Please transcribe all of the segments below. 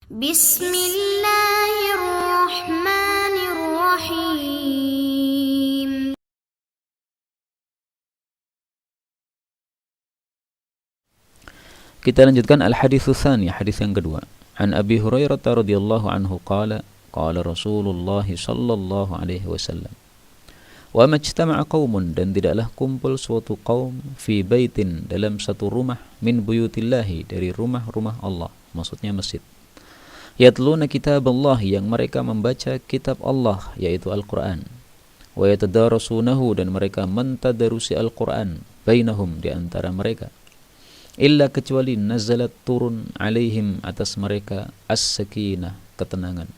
Bismillahirrahmanirrahim. Kita lanjutkan al-haditsus tsani, hadis yang kedua. An Abi Hurairah radhiyallahu anhu qala qala Rasulullah sallallahu alaihi wasallam. Wa majtama'a qaumun, dan tidaklah kumpul suatu kaum fi baitin, dalam satu rumah, min buyutillahi, dari rumah-rumah Allah, maksudnya masjid. Yatluna kitaballah, yang mereka membaca kitab Allah, yaitu Al-Qur'an. Wa yatadarasunahu, dan mereka mentadarusi Al-Qur'an, bainahum, di antara mereka. Illa, kecuali nazalat, turun, alaihim, atas mereka, as-sakinah, ketenangan.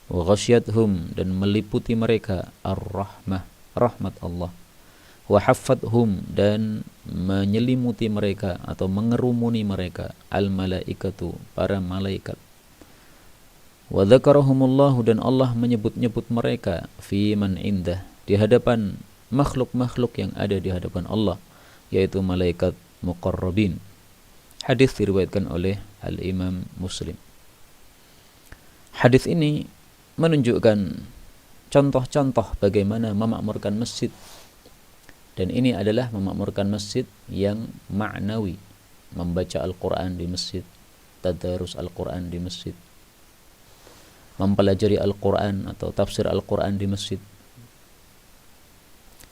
Wa ghasyiathum, dan meliputi mereka, ar-rahmah, rahmat Allah. Wa haffathum, dan menyelimuti mereka atau mengerumuni mereka, al-malaikatu, para malaikat. Wa dzakarahumullahu, dan Allah menyebut-nyebut mereka, fi man indah, di hadapan makhluk-makhluk yang ada di hadapan Allah, yaitu malaikat muqarrabin. Hadis diriwayatkan oleh Al-Imam Muslim. Hadis ini menunjukkan contoh-contoh bagaimana memakmurkan masjid. Dan ini adalah memakmurkan masjid yang ma'nawi, membaca Al-Quran di masjid, tadarus Al-Quran di masjid, mempelajari Al-Quran atau tafsir Al-Quran di masjid.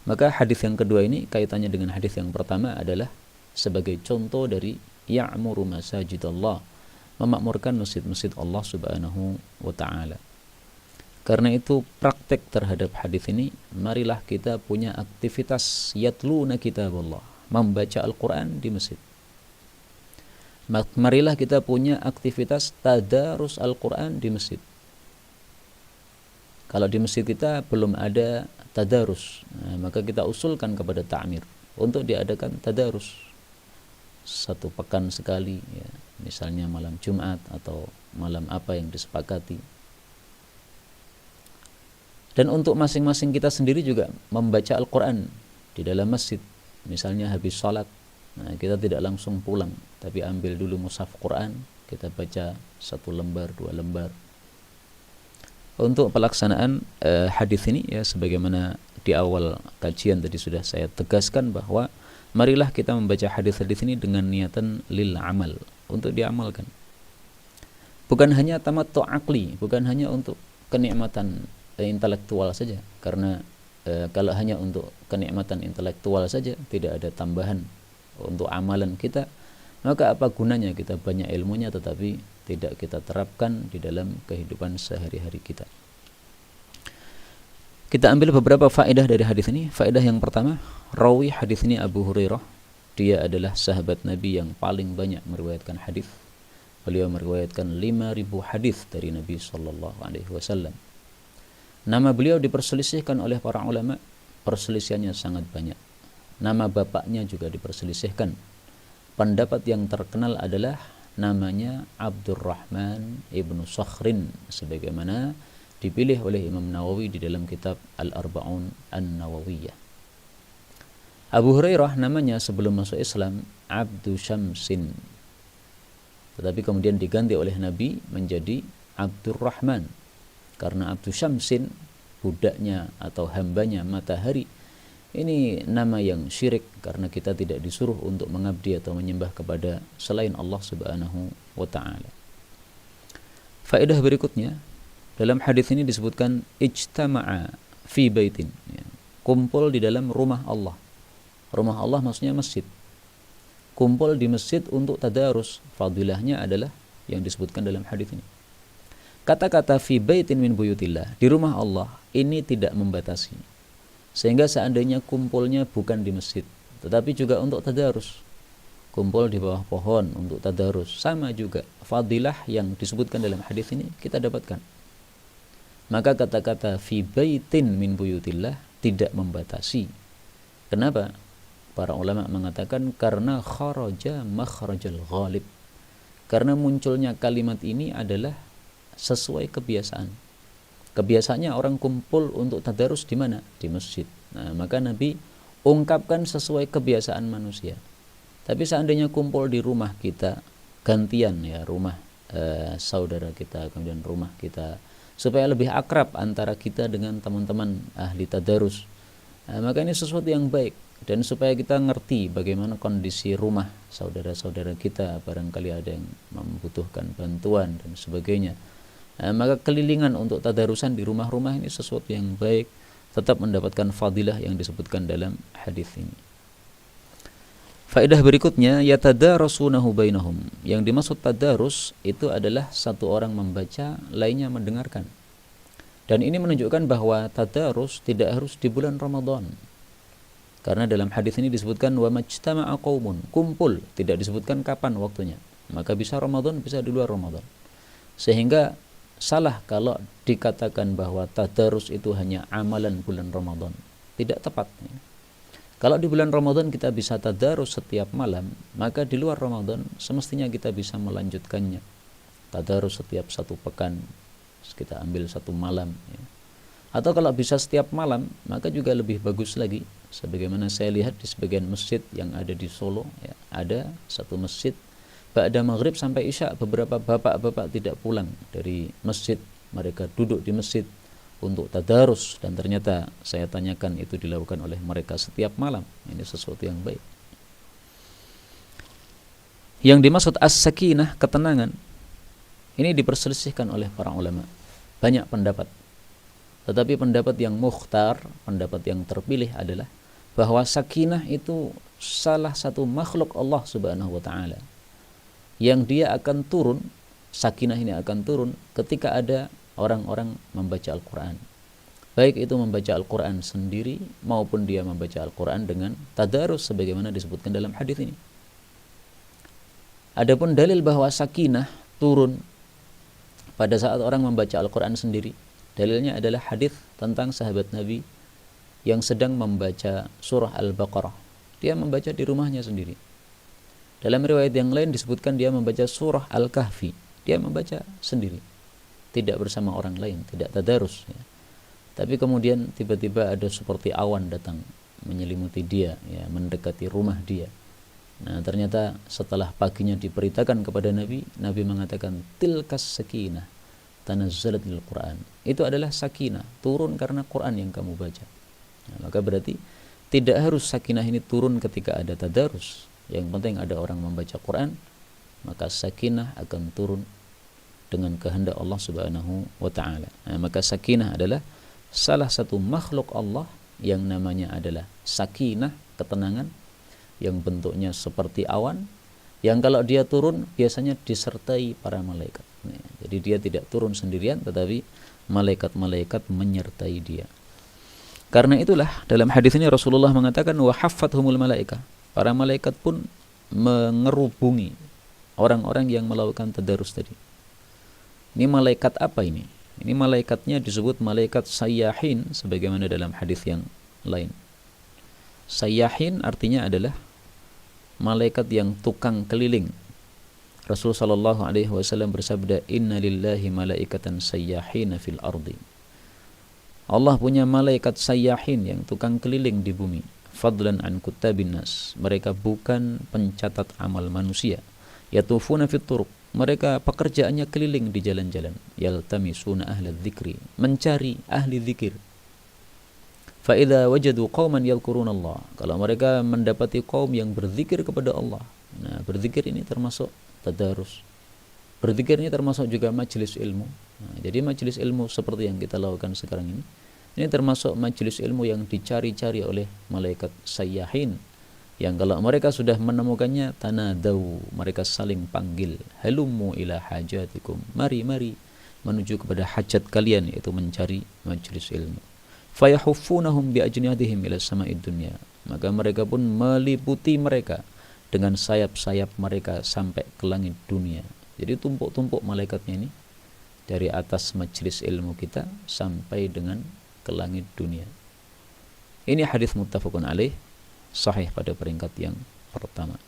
Maka hadis yang kedua ini kaitannya dengan hadis yang pertama adalah sebagai contoh dari ya'muru masajidallah, memakmurkan masjid-masjid Allah subhanahu wa ta'ala. Karena itu praktek terhadap hadis ini, marilah kita punya aktivitas yatluna kitaballah, membaca Al-Quran di masjid. Marilah kita punya aktivitas tadarus Al-Quran di masjid. Kalau di masjid kita belum ada tadarus, maka kita usulkan kepada ta'mir untuk diadakan tadarus satu pekan sekali, ya, misalnya malam Jumat atau malam apa yang disepakati. Dan untuk masing-masing kita sendiri juga membaca Al-Quran di dalam masjid. Misalnya habis sholat, kita tidak langsung pulang, tapi ambil dulu mushaf Quran, kita baca 1 lembar, 2 lembar. Untuk pelaksanaan hadis ini, ya, sebagaimana di awal kajian tadi sudah saya tegaskan bahwa marilah kita membaca hadis-hadis ini dengan niatan lil amal, untuk diamalkan. Bukan hanya tamattu aqli, bukan hanya untuk kenikmatan intelektual saja, karena kalau hanya untuk kenikmatan intelektual saja, tidak ada tambahan untuk amalan kita, maka apa gunanya kita banyak ilmunya tetapi tidak kita terapkan di dalam kehidupan sehari-hari kita. Kita ambil beberapa faedah dari hadis ini. Faedah yang pertama, rawi hadis ini Abu Hurairah. Dia adalah sahabat Nabi yang paling banyak meriwayatkan hadis. Beliau meriwayatkan 5.000 hadis dari Nabi sallallahu alaihi wasallam. Nama beliau diperselisihkan oleh para ulama, perselisihannya sangat banyak. Nama bapaknya juga diperselisihkan. Pendapat yang terkenal adalah namanya Abdurrahman ibnu Sakhrin, sebagaimana dipilih oleh Imam Nawawi di dalam kitab Al-Arba'un An-Nawawiyah. Abu Hurairah namanya sebelum masuk Islam Abdu Syamsin, tetapi kemudian diganti oleh Nabi menjadi Abdurrahman, karena Abdu Syamsin, budaknya atau hambanya matahari, ini nama yang syirik, karena kita tidak disuruh untuk mengabdi atau menyembah kepada selain Allah subhanahu wa ta'ala. Faedah berikutnya, dalam hadis ini disebutkan ijtama'a fi baitin, ya, kumpul di dalam rumah Allah. Rumah Allah maksudnya masjid. Kumpul di masjid untuk tadarus. Fadilahnya adalah yang disebutkan dalam hadis ini. Kata-kata fi baitin min buyutillah, di rumah Allah, ini tidak membatasi. Sehingga seandainya kumpulnya bukan di masjid, tetapi juga untuk tadarus, kumpul di bawah pohon untuk tadarus, sama juga fadilah yang disebutkan dalam hadis ini kita dapatkan. Maka kata-kata fi baitin min buyutillah tidak membatasi. Kenapa? Para ulama mengatakan karena kharaja makhrajal ghalib. Karena munculnya kalimat ini adalah sesuai kebiasaan. Kebiasaannya orang kumpul untuk tadarus di mana? Di masjid. Nah, maka Nabi ungkapkan sesuai kebiasaan manusia. Tapi seandainya kumpul di rumah kita, gantian, ya, rumah saudara kita, kemudian rumah kita, supaya lebih akrab antara kita dengan teman-teman ahli tadarus. Maka ini sesuatu yang baik, dan supaya kita ngerti bagaimana kondisi rumah saudara-saudara kita, barangkali ada yang membutuhkan bantuan dan sebagainya. Maka kelilingan untuk tadarusan di rumah-rumah ini sesuatu yang baik, tetap mendapatkan fadilah yang disebutkan dalam hadis ini. Faedah berikutnya, yatadarasunahu bainahum. Yang dimaksud tadarus itu adalah satu orang membaca, lainnya mendengarkan. Dan ini menunjukkan bahwa tadarus tidak harus di bulan Ramadan. Karena dalam hadis ini disebutkan wa majtama'a qaumun, kumpul, tidak disebutkan kapan waktunya. Maka bisa Ramadan, bisa di luar Ramadan. Sehingga salah kalau dikatakan bahwa tadarus itu hanya amalan bulan Ramadan. Tidak tepat. Kalau di bulan Ramadan kita bisa tadarus setiap malam, maka di luar Ramadan semestinya kita bisa melanjutkannya. Tadarus setiap satu pekan, kita ambil satu malam. Ya. Atau kalau bisa setiap malam, maka juga lebih bagus lagi. Sebagaimana saya lihat di sebagian masjid yang ada di Solo, ya, ada satu masjid, ba'da maghrib sampai isya, beberapa bapak-bapak tidak pulang dari masjid. Mereka duduk di masjid untuk tadarus, dan ternyata saya tanyakan itu dilakukan oleh mereka setiap malam. Ini sesuatu yang baik. Yang dimaksud as-sakinah, ketenangan, ini diperselisihkan oleh para ulama. Banyak pendapat. Tetapi pendapat yang mukhtar, pendapat yang terpilih adalah bahwa sakinah itu salah satu makhluk Allah Subhanahu wa taala. Yang dia akan turun, sakinah ini akan turun ketika ada orang-orang membaca Al-Quran. Baik itu membaca Al-Quran sendiri maupun dia membaca Al-Quran dengan tadarus sebagaimana disebutkan dalam hadis ini. Adapun dalil bahwa sakinah turun pada saat orang membaca Al-Quran sendiri, dalilnya adalah hadis tentang sahabat Nabi yang sedang membaca surah Al-Baqarah. Dia membaca di rumahnya sendiri. Dalam riwayat yang lain disebutkan dia membaca surah Al-Kahfi. Dia membaca sendiri, tidak bersama orang lain, tidak tadarus, ya. Tapi kemudian tiba-tiba ada seperti awan datang menyelimuti dia, ya, mendekati rumah dia. Nah, ternyata setelah paginya diberitakan kepada Nabi, Nabi mengatakan tilkas sakinah tanazzalat lil Quran. Itu adalah sakinah, turun karena Quran yang kamu baca. Nah, maka berarti tidak harus sakinah ini turun ketika ada tadarus. Yang penting ada orang membaca Quran, maka sakinah akan turun dengan kehendak Allah Subhanahu wa taala. Nah, maka sakinah adalah salah satu makhluk Allah yang namanya adalah sakinah, ketenangan, yang bentuknya seperti awan, yang kalau dia turun biasanya disertai para malaikat. Nah, jadi dia tidak turun sendirian, tetapi malaikat-malaikat menyertai dia. Karena itulah dalam hadis ini Rasulullah mengatakan wa haffathumul malaika. Para malaikat pun mengerubungi orang-orang yang melakukan tadarus tadi. Ini malaikat apa ini? Ini malaikatnya disebut malaikat sayyahin sebagaimana dalam hadis yang lain. Sayyahin artinya adalah malaikat yang tukang keliling. Rasulullah sallallahu alaihi wasallam bersabda, "Inna lillahi malaikatan sayyahina fil ardi." Allah punya malaikat sayyahin yang tukang keliling di bumi. Fadlan an kuttabin nas. Mereka bukan pencatat amal manusia. Yatufuna fit turuq. Mereka pekerjaannya keliling di jalan-jalan. Yaltamisuna ahla dzikri. Mencari ahli zikir. Fa idza wajadu qauman yadhkuruna Allah. Kalau mereka mendapati kaum yang berzikir kepada Allah. Nah, berzikir ini termasuk tadarus. Berzikir ini termasuk juga majelis ilmu. Nah, jadi majelis ilmu seperti yang kita lakukan sekarang ini termasuk majelis ilmu yang dicari-cari oleh malaikat sayyahin, yang kalau mereka sudah menemukannya tanadau, mereka saling panggil, halummu ila hajatikum, mari menuju kepada hajat kalian, yaitu mencari majelis ilmu. Fayahuffunahum bi ajnihadihim ila sama'id dunya. Maka mereka pun meliputi mereka dengan sayap-sayap mereka sampai ke langit dunia. Jadi tumpuk-tumpuk malaikatnya ini dari atas majelis ilmu kita sampai dengan ke langit dunia. Ini hadis muttafaqun alaih, sahih pada peringkat yang pertama.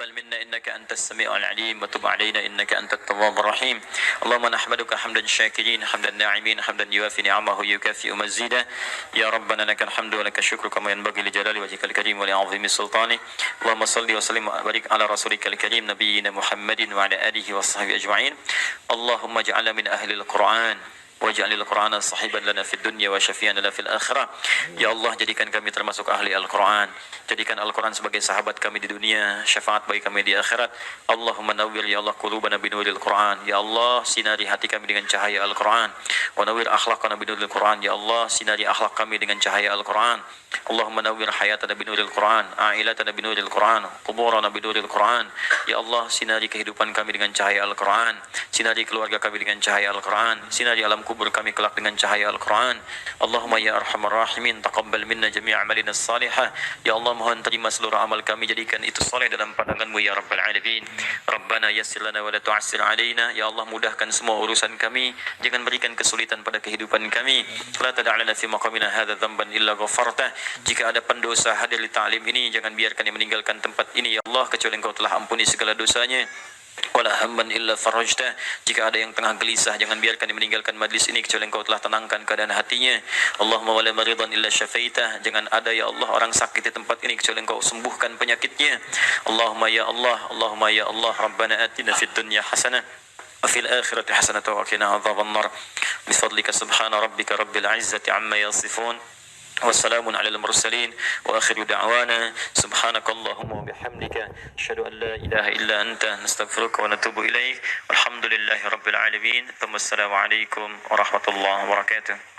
تقبل منا إنك أنت السميع العليم وتب علينا إنك أنت التواب الرحيم. اللهم نحمدك حمدا شاكرين حمدا ناعمين حمدا يوافي نعمه يكافئ مزيدا. يا ربنا لك الحمد ولك الشكر كما ينبغي لجلال وجهك الكريم ولعظيم سلطانه. اللهم صل وسلم وبارك على رسولك الكريم نبينا محمد وعلى آله وصحبه أجمعين. اللهم اجعلنا من أهل القرآن waj'al al-Qur'ana sahiban lana fid dunya wa syafi'an lana fil akhirah. Ya Allah, jadikan kami termasuk ahli Al-Qur'an. Jadikan Al-Qur'an sebagai sahabat kami di dunia, syafaat bagi kami di akhirat. Allahumma nawwir ya Allah qulubana binuril Qur'an. Ya Allah, sinari hati kami dengan cahaya Al-Qur'an. Wa nawwir akhlaqana binuril Qur'an. Ya Allah, sinari akhlak kami dengan cahaya Al-Qur'an. Allahumma nawwir hayatana binuril Qur'an, a'ilatana binuril Qur'an, quburana binuril Qur'an. Ya Allah, sinari kehidupan kami dengan cahaya Al-Qur'an. Sinari keluarga kami dengan cahaya Al-Qur'an. Sinari alam kubur kami kelak dengan cahaya Al-Quran. Allahumma ya arhamar rahimin, taqabbal minna jami' amalina salihah. Ya Allah, mohon terima seluruh amal kami, jadikan itu soleh dalam pandangan-Mu ya Rabbal Alamin. Rabbana yassir lana wa la tu'assir alaina. Ya Allah, mudahkan semua urusan kami, jangan berikan kesulitan pada kehidupan kami. La tada'lana fi maqamina hadha dhanban illa ghafartah. Jika ada pendosa hadir di ta'lim ini, jangan biarkan dia meninggalkan tempat ini ya Allah, kecuali Engkau telah ampuni segala dosanya. Wala hamman illa farajtah. Jika ada yang tengah gelisah, jangan biarkan dia meninggalkan majlis ini kecuali Engkau telah tenangkan keadaan hatinya. Allahumma wala maridan illa syafaitah. Jangan ada ya Allah orang sakit di tempat ini kecuali Engkau sembuhkan penyakitnya. Allahumma ya Allah, Allahumma ya Allah, Rabbana atina fid dunya hasanah wa fil akhirati hasanah wa qina adzabannar. Bifadlika subhana rabbika rabbil izzati amma yasifun. والسلام على المرسلين وآخر دعوانا سبحانك اللهم وبحمدك أشهد أن لا إله إلا أنت نستغفرك ونتوب إليك والحمد لله رب العالمين ثم السلام عليكم ورحمة الله وبركاته.